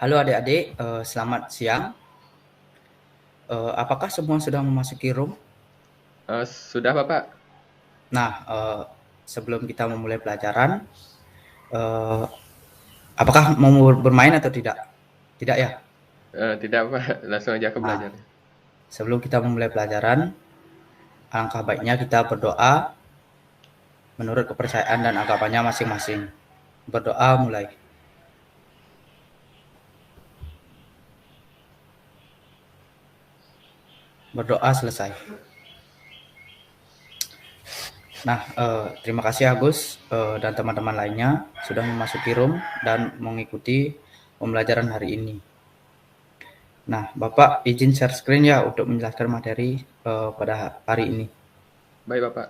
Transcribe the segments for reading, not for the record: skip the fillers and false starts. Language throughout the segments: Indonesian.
Halo adik-adik, selamat siang. Apakah semua sudah memasuki room? Sudah Bapak? Nah, sebelum kita memulai pelajaran, eh, apakah mau bermain atau tidak? Tidak ya. Tidak Pak, langsung aja ke Nah, belajar. sebelum kita memulai pelajaran, alangkah baiknya kita berdoa menurut kepercayaan dan agamanya masing-masing. Berdoa mulai. Berdoa selesai. Nah, terima kasih Agus dan teman-teman lainnya sudah memasuki room dan mengikuti pembelajaran hari ini. Nah, Bapak izin share screen ya untuk menjelaskan materi pada hari ini. Baik Bapak.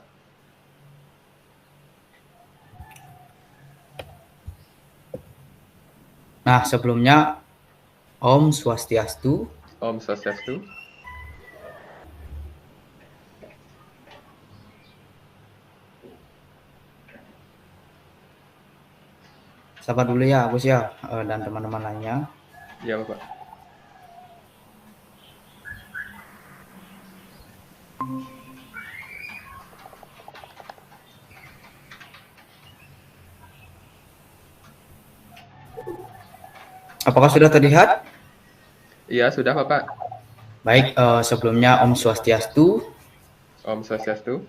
Nah, sebelumnya Om Swastiastu. Om Swastiastu. Sabar dulu ya, Agus ya, dan teman-teman lainnya. Ya Bapak. Apakah sudah terlihat? Iya sudah Bapak. Baik, sebelumnya Om Swastiastu. Om Swastiastu.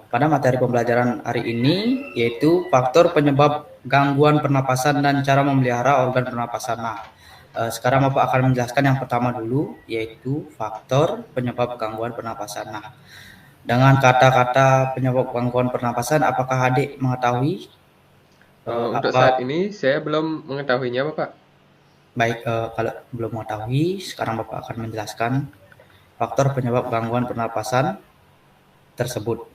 Pada materi pembelajaran hari ini yaitu faktor penyebab gangguan pernapasan dan cara memelihara organ pernapasan. Nah, sekarang Bapak akan menjelaskan yang pertama dulu, yaitu faktor penyebab gangguan pernapasan. Nah, dengan kata-kata penyebab gangguan pernapasan, apakah adik mengetahui Untuk saat apa? ini saya belum mengetahuinya Bapak. Baik, kalau belum mengetahui, sekarang Bapak akan menjelaskan faktor penyebab gangguan pernapasan tersebut.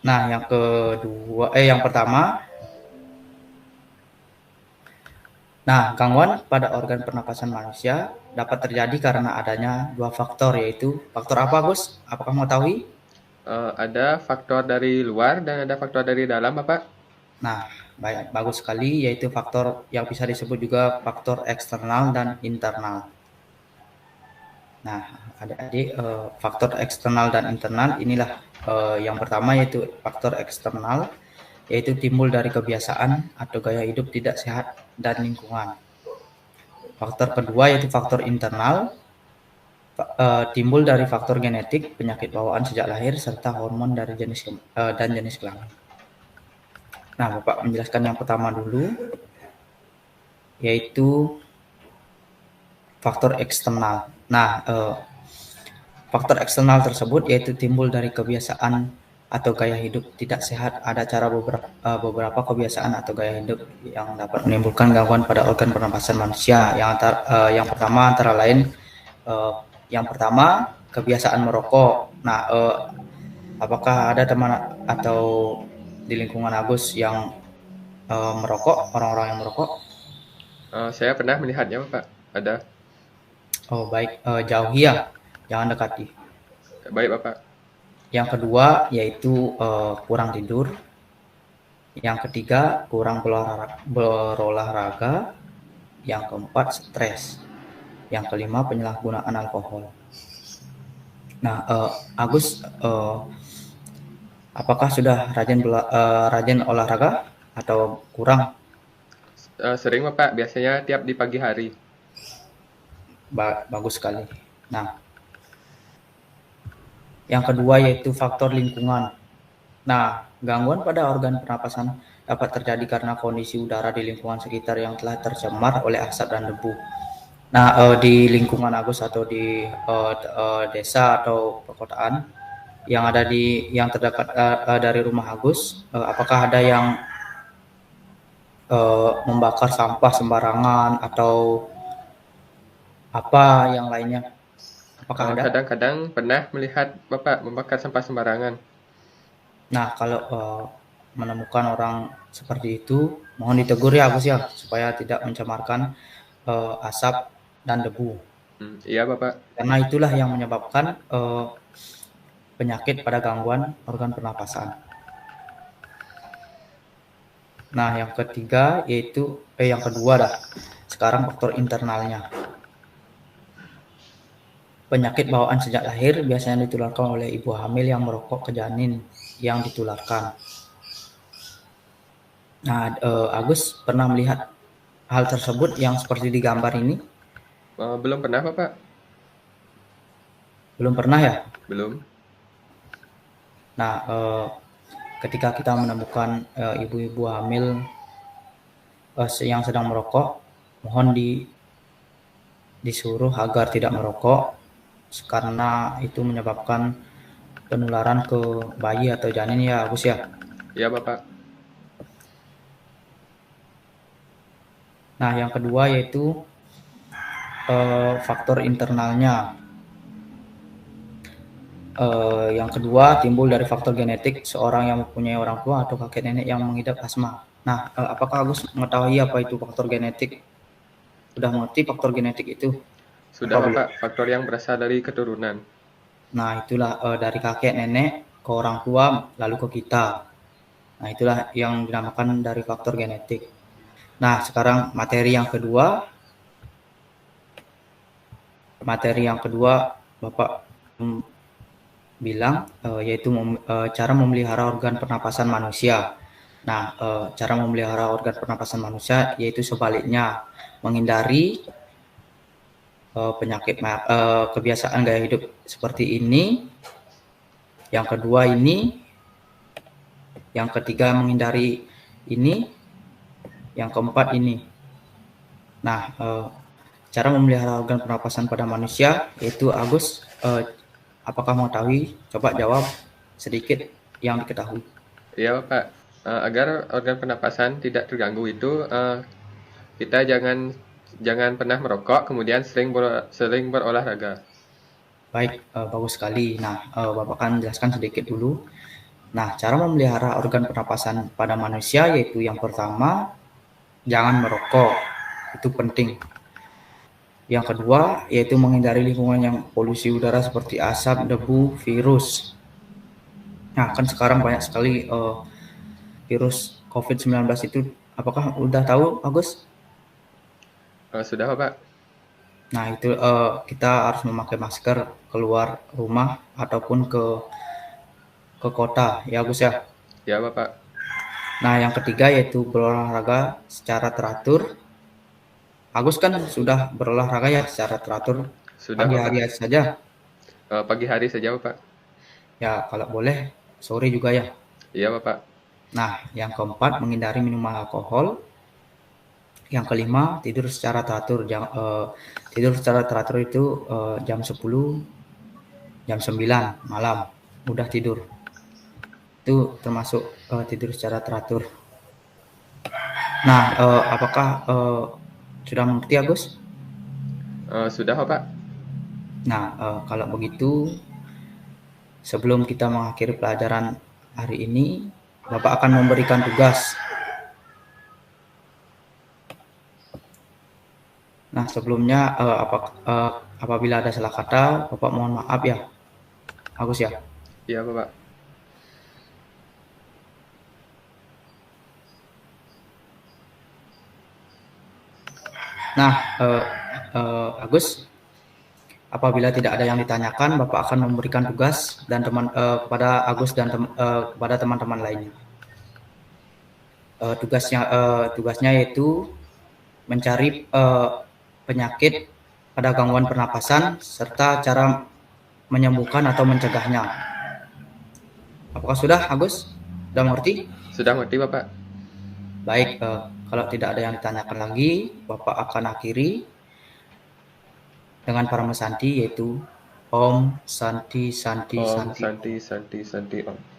Nah, yang pertama, nah, gangguan pada organ pernapasan manusia dapat terjadi karena adanya dua faktor, yaitu faktor apa, Gus? Apakah mengetahui? Ada faktor dari luar dan ada faktor dari dalam Bapak. Nah, bagus sekali, yaitu faktor yang bisa disebut juga faktor eksternal dan internal. Nah, adik-adik, faktor eksternal dan internal inilah yang pertama, yaitu faktor eksternal, yaitu timbul dari kebiasaan atau gaya hidup tidak sehat dan lingkungan. Faktor kedua yaitu faktor internal, timbul dari faktor genetik, penyakit bawaan sejak lahir, serta hormon dari jenis kelamin. Nah, Bapak menjelaskan yang pertama dulu, yaitu faktor eksternal. Nah, faktor eksternal tersebut yaitu timbul dari kebiasaan atau gaya hidup tidak sehat. Ada beberapa kebiasaan atau gaya hidup yang dapat menimbulkan gangguan pada organ pernapasan manusia. Yang pertama antara lain, yang pertama kebiasaan merokok. Nah, apakah ada teman atau di lingkungan Agus yang merokok, orang-orang yang merokok? Saya pernah melihatnya Bapak. Ada. Oh baik, jauhi ya, jangan dekati. Baik Bapak. Yang kedua yaitu kurang tidur. Yang ketiga kurang berolahraga. Yang keempat stres. Yang kelima penyalahgunaan alkohol. Nah, Agus, apakah sudah rajin olahraga atau kurang? Sering Bapak, biasanya tiap di pagi hari. Bagus sekali. Nah, yang kedua yaitu faktor lingkungan. Nah, gangguan pada organ pernapasan dapat terjadi karena kondisi udara di lingkungan sekitar yang telah tercemar oleh asap dan debu. Nah, di lingkungan Agus atau di desa atau perkotaan yang terdekat dari rumah Agus, apakah ada yang membakar sampah sembarangan atau apa yang lainnya? Apakah ada? Kadang-kadang pernah melihat Bapak membakar sampah sembarangan. Nah, kalau menemukan orang seperti itu, mohon ditegur ya Agus ya, supaya tidak mencemarkan asap dan debu. Iya Bapak. Karena itulah yang menyebabkan penyakit pada gangguan organ pernapasan. Nah, yang ketiga yaitu yang kedua dah. Sekarang faktor internalnya. Penyakit bawaan sejak lahir biasanya ditularkan oleh ibu hamil yang merokok ke janin yang ditularkan. Nah, Agus pernah melihat hal tersebut yang seperti di gambar ini? Belum pernah, Bapak? Belum pernah ya? Belum. Nah, ketika kita menemukan ibu-ibu hamil yang sedang merokok, mohon disuruh agar tidak merokok karena itu menyebabkan penularan ke bayi atau janin ya, Agus ya. Ya, Bapak. Nah, yang kedua yaitu faktor internalnya. Yang kedua timbul dari faktor genetik seorang yang mempunyai orang tua atau kakek nenek yang mengidap asma. Nah, apakah Agus mengetahui apa itu faktor genetik? Sudah mengerti faktor genetik itu? Sudah, Apabila, Bapak. Faktor yang berasal dari keturunan. nah itulah dari kakek nenek ke orang tua lalu ke kita. Nah, itulah yang dinamakan dari faktor genetik. Nah, sekarang materi yang kedua. Materi yang kedua Bapak bilang yaitu cara memelihara organ pernapasan manusia. Nah, cara memelihara organ pernapasan manusia yaitu sebaliknya, menghindari penyakit kebiasaan gaya hidup seperti ini. Yang kedua ini, yang ketiga menghindari ini, yang keempat ini. Nah, cara memelihara organ pernapasan pada manusia yaitu Agus, apakah mengetahui? Coba jawab sedikit yang diketahui. Ya, Bapak. Agar organ pernapasan tidak terganggu itu, kita jangan pernah merokok, kemudian sering berolahraga. Baik, bagus sekali. Nah, Bapak akan jelaskan sedikit dulu. Nah, cara memelihara organ pernapasan pada manusia yaitu yang pertama, jangan merokok. Itu penting. Yang kedua, yaitu menghindari lingkungan yang polusi udara seperti asap, debu, virus. Nah, kan sekarang banyak sekali virus COVID-19 itu. Apakah udah tahu, Agus? Sudah, Bapak? Nah, itu kita harus memakai masker keluar rumah ataupun ke kota, ya Agus ya. Ya, Bapak. Nah, yang ketiga yaitu berolahraga secara teratur. Agus kan sudah berolahraga ya secara teratur Sudah, pagi Bapak. hari saja. Pagi hari saja, Bapak. Ya, kalau boleh sore juga ya. Iya, Bapak. Nah, yang keempat menghindari minuman alkohol. Yang kelima tidur secara teratur. Tidur secara teratur itu jam 10, jam 9 malam udah tidur. Itu termasuk tidur secara teratur. Nah, apakah sudah mengerti Agus? Sudah, Bapak. Nah, kalau begitu sebelum kita mengakhiri pelajaran hari ini, Bapak akan memberikan tugas. Nah, sebelumnya apabila ada salah kata, Bapak mohon maaf ya, Agus ya. Iya, Bapak. Nah, Agus, apabila tidak ada yang ditanyakan, Bapak akan memberikan tugas dan kepada Agus dan kepada teman-teman lainnya. Tugasnya yaitu mencari penyakit pada gangguan pernapasan serta cara menyembuhkan atau mencegahnya. Apakah sudah, Agus? Sudah mengerti? Sudah mengerti, Bapak. Baik, kalau tidak ada yang ditanyakan lagi, Bapak akan akhiri dengan Parama Santi yaitu Om Santi Santi Om Santi. Santi Santi Santi Om.